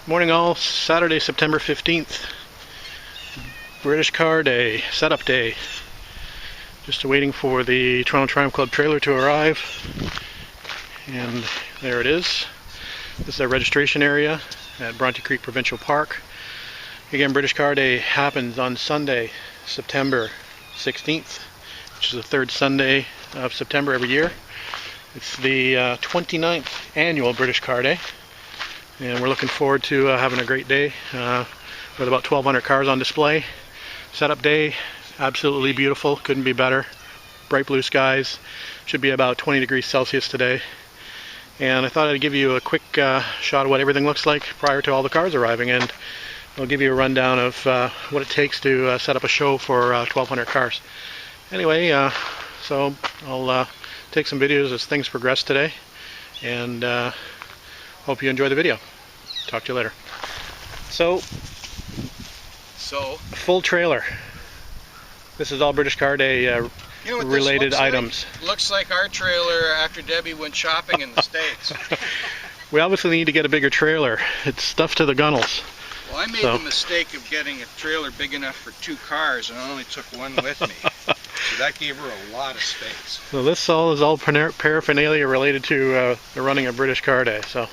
Morning all, Saturday, September 15th. British Car Day, setup day. Just waiting for the Toronto Triumph Club trailer to arrive. And there it is. This is our registration area at Bronte Creek Provincial Park. Again, British Car Day happens on Sunday, September 16th, which is the third Sunday of September every year. It's the 29th annual British Car Day. And we're looking forward to having a great day with about 1,200 cars on display. Setup day, absolutely beautiful, couldn't be better. Bright blue skies, should be about 20 degrees Celsius today. And I thought I'd give you a quick shot of what everything looks like prior to all the cars arriving, and I'll give you a rundown of what it takes to set up a show for 1,200 cars. Anyway, so I'll take some videos as things progress today, and hope you enjoy the video. Talk to you later. So full trailer. This is all British Car Day related items. Looks like our trailer after Debbie went shopping in the States. We obviously need to get a bigger trailer. It's stuffed to the gunnels. Well, I made the mistake of getting a trailer big enough for 2 cars, and I only took one with me. So that gave her a lot of space. So this is all paraphernalia related to the running of British Car Day. So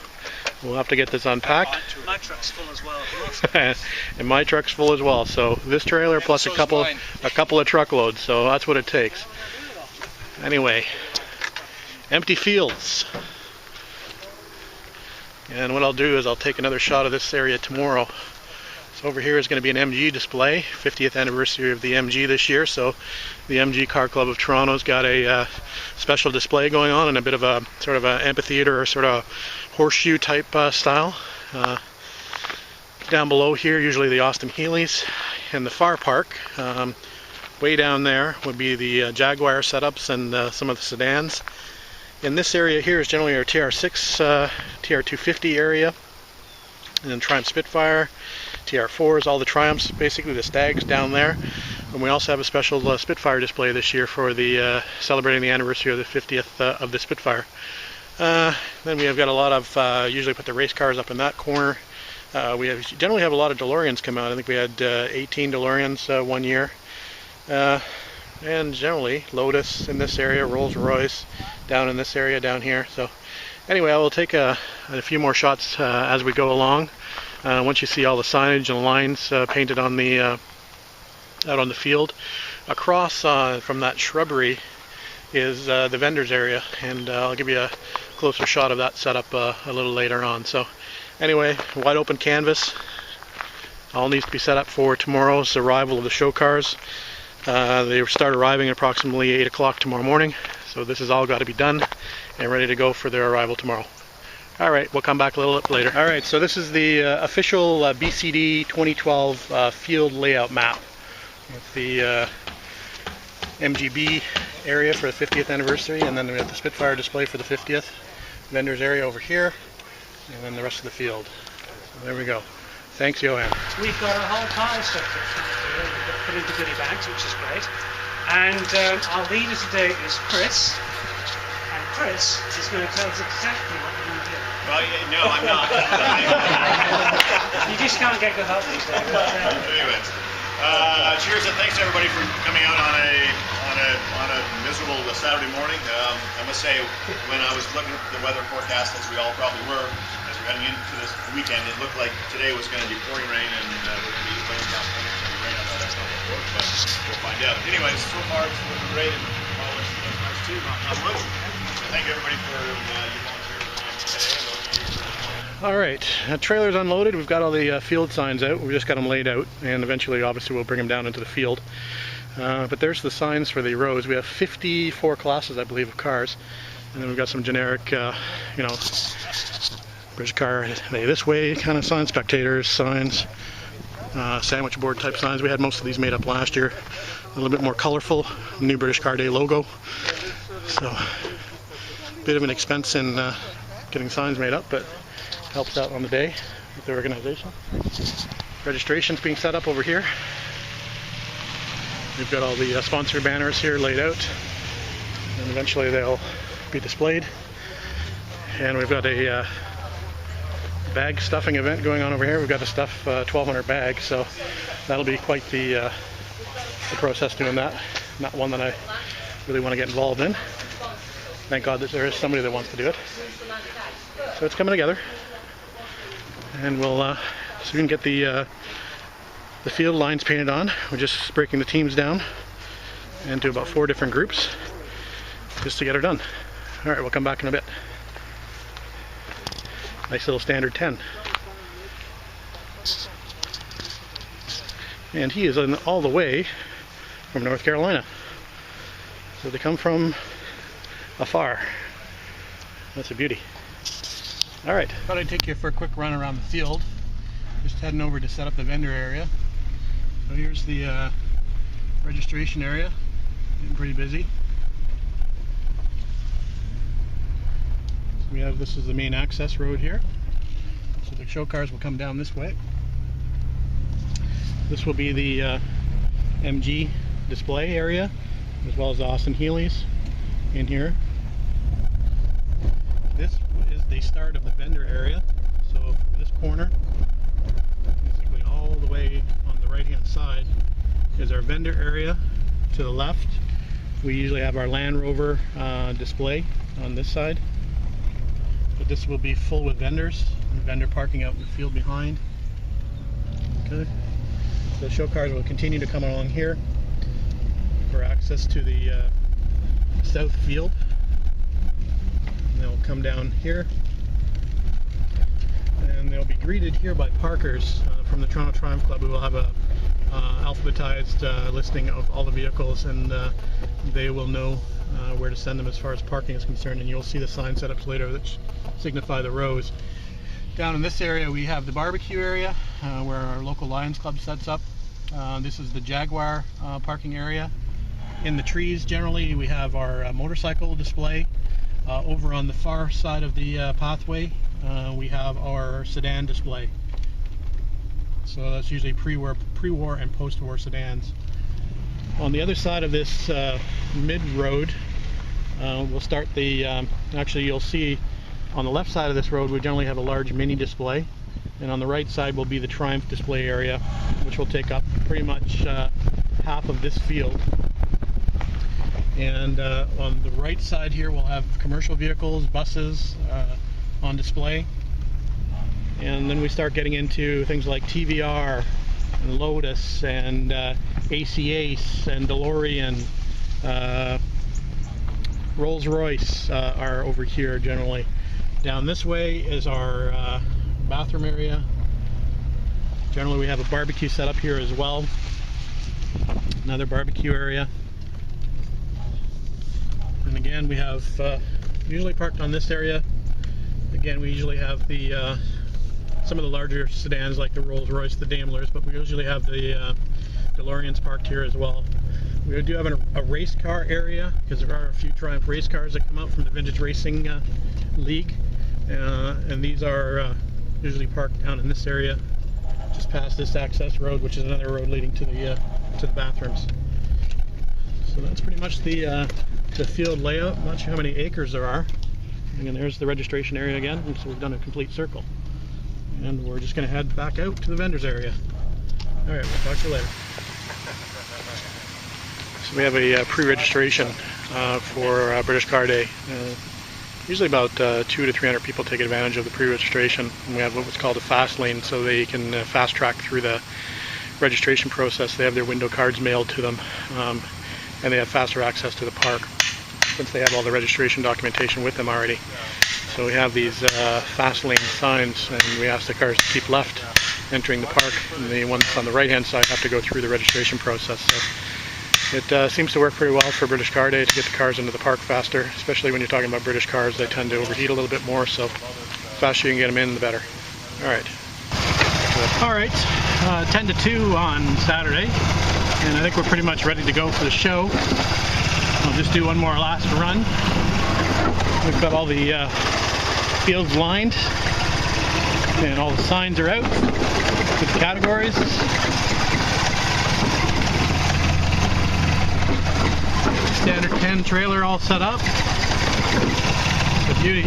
we'll have to get this unpacked. My truck's full as well. And my truck's full as well. So this trailer plus a couple of truckloads. So that's what it takes. Anyway, empty fields. And what I'll do is I'll take another shot of this area tomorrow. So over here is going to be an MG display, 50th anniversary of the MG this year. So the MG Car Club of Toronto's got a special display going on in a bit of a sort of an amphitheater or sort of horseshoe type style. Down below here, usually the Austin Healey's, and the far park. Way down there would be the Jaguar setups and some of the sedans. In this area here is generally our TR6, TR250 area, and then Triumph Spitfire, TR4s, all the Triumphs, basically the Stags down there. And we also have a special Spitfire display this year for the celebrating the anniversary of the 50th of the Spitfire. Then we have got a lot of, usually put the race cars up in that corner. We generally have a lot of DeLoreans come out. I think we had 18 DeLoreans one year. And generally Lotus in this area, Rolls-Royce down in this area down here. So anyway, I will take a few more shots as we go along. Once you see all the signage and lines painted on the out on the field, across from that shrubbery is the vendors area, and I'll give you a closer shot of that setup a little later on. So anyway, wide open canvas. All needs to be set up for tomorrow's arrival of the show cars. They start arriving at approximately 8 o'clock tomorrow morning, so this has all got to be done and ready to go for their arrival tomorrow. Alright, we'll come back a little bit later. Alright, so this is the official BCD 2012 field layout map with the MGB area for the 50th anniversary, and then we have the Spitfire display for the 50th, vendors area over here, and then the rest of the field. So there we go. Thanks, Johan. We've got a whole pile of stuff to put into goodie bags, which is great. And our leader today is Chris. And Chris is going to tell us exactly what we're going to do. Well, no, I'm not. You just can't get good help these days. Anyway, cheers and thanks to everybody for coming out on a miserable Saturday morning. I must say, when I was looking at the weather forecast, as we all probably were, as we're heading into this weekend, it looked like today was going to be pouring rain, and would be rain down, rain. I thought that's not going to work, but we'll find out. Anyways, so far it's looking great, and all this nice too, not much. So thank you everybody for your volunteer time today. Alright, trailer's unloaded. We've got all the field signs out. We've just got them laid out, and eventually obviously we'll bring them down into the field. But there's the signs for the rows. We have 54 classes, I believe, of cars. And then we've got some generic, you know, British Car Day this way kind of signs, spectators signs, sandwich board type signs. We had most of these made up last year. A little bit more colorful, new British Car Day logo. So, a bit of an expense in getting signs made up, but helps out on the day with the organization. Registration's being set up over here. We've got all the sponsor banners here laid out, and eventually they'll be displayed. And we've got a bag stuffing event going on over here. We've got to stuff 1,200 bags, so that'll be quite the process doing that. Not one that I really want to get involved in. Thank God that there is somebody that wants to do it. So it's coming together, and we'll soon get the field lines painted on. We're just breaking the teams down into about 4 different groups just to get her done. All right, we'll come back in a bit. Nice little standard 10. And he is all the way from North Carolina. So they come from afar. That's a beauty. All right, thought I'd take you for a quick run around the field. Just heading over to set up the vendor area. So here's the registration area. Getting pretty busy. So we have, this is the main access road here. So the show cars will come down this way. This will be the MG display area, as well as the Austin Healey's in here. This is the start of the vendor area. So from this corner, basically all the way on the right hand side, is our vendor area. To the left, we usually have our Land Rover display on this side. But this will be full with vendors and vendor parking out in the field behind. Okay. The show cars will continue to come along here for access to the south field. And they'll come down here. And they'll be greeted here by parkers from the Toronto Triumph Club, who will have a alphabetized listing of all the vehicles, and they will know where to send them as far as parking is concerned, and you'll see the sign setups later that signify the rows. Down in this area we have the barbecue area where our local Lions Club sets up. This is the Jaguar parking area. In the trees generally we have our motorcycle display. Over on the far side of the pathway we have our sedan display. So that's usually pre-war and post-war sedans. On the other side of this mid-road, we'll start the, actually you'll see on the left side of this road we generally have a large mini display, and on the right side will be the Triumph display area, which will take up pretty much half of this field. And on the right side here we'll have commercial vehicles, buses on display. And then we start getting into things like TVR and Lotus and AC Ace and DeLorean. Rolls-Royce are over here generally. Down this way is our bathroom area. Generally we have a barbecue set up here as well. Another barbecue area. And again we have, usually parked on this area, again we usually have the some of the larger sedans like the Rolls-Royce, the Daimlers, but we usually have the DeLoreans parked here as well. We do have a race car area, because there are a few Triumph race cars that come out from the Vintage Racing League, and these are usually parked down in this area, just past this access road, which is another road leading to the bathrooms. So that's pretty much the field layout. I'm not sure how many acres there are. And there's the registration area again, and so we've done a complete circle. And we're just going to head back out to the vendors area. Alright, we'll talk to you later. So we have a pre-registration for British Car Day. Usually about 200 to 300 people take advantage of the pre-registration. And we have what's called a fast lane, so they can fast track through the registration process. They have their window cards mailed to them, and they have faster access to the park since they have all the registration documentation with them already. So we have these fast lane signs, and we ask the cars to keep left entering the park, and the ones on the right hand side have to go through the registration process. So it seems to work pretty well for British Car Day to get the cars into the park faster, especially when you're talking about British cars. They tend to overheat a little bit more, so the faster you can get them in, the better. Alright, 10 to 2 on Saturday, and I think we're pretty much ready to go for the show. I'll just do one more last run. We've got all the fields lined, and all the signs are out with the categories. Standard 10 trailer all set up. It's a beauty.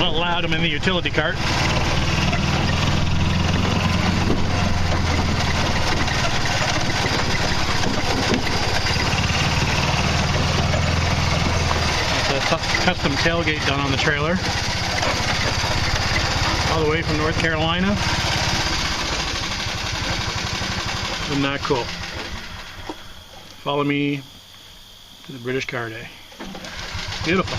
not allowed them in the utility cart. That's a custom tailgate done on the trailer. All the way from North Carolina. Isn't that cool? Follow me to the British Car Day. Beautiful.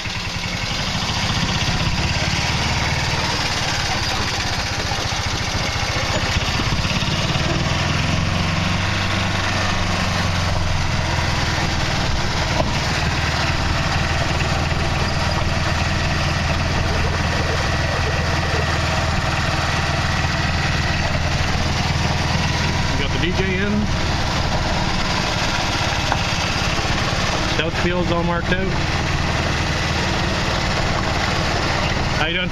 We got the DJ in. Southfield's all marked out. How you doing?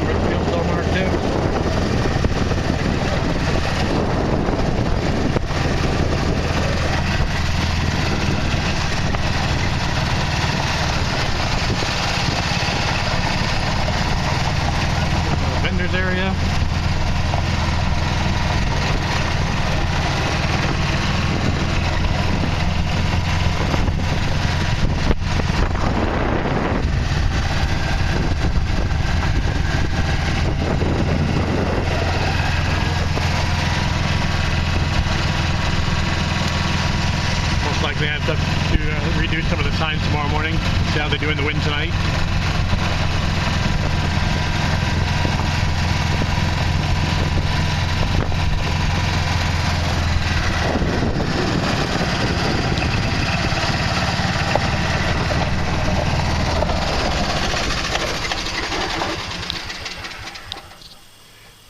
Northfield's all marked out. Vendors area. Likely have to redo some of the signs tomorrow morning. See how they do in the wind tonight.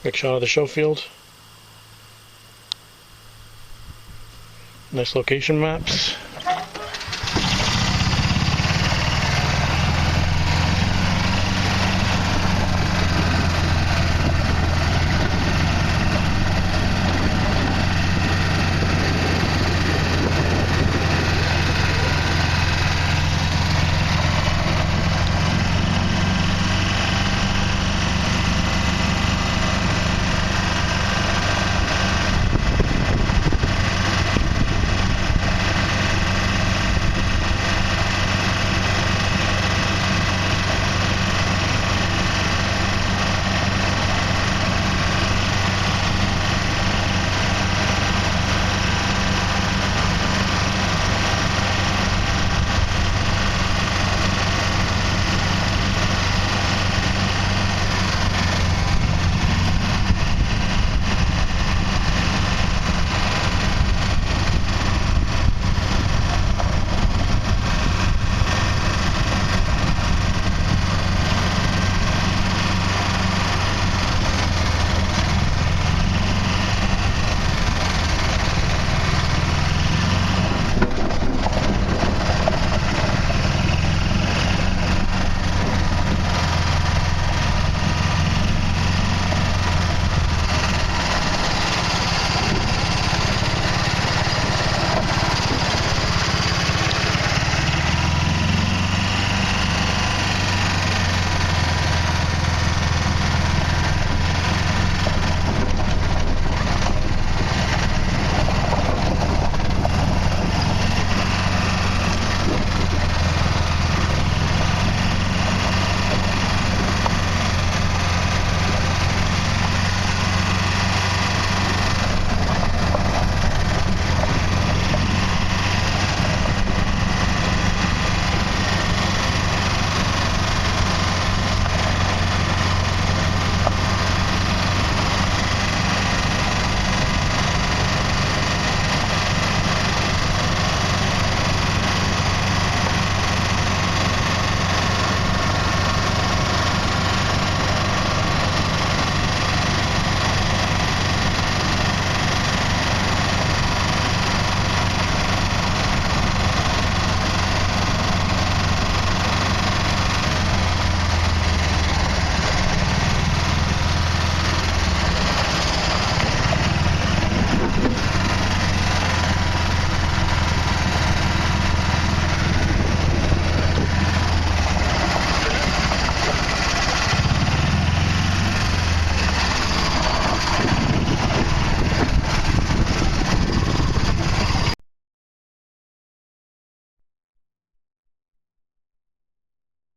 Quick shot of the show field. Nice location maps.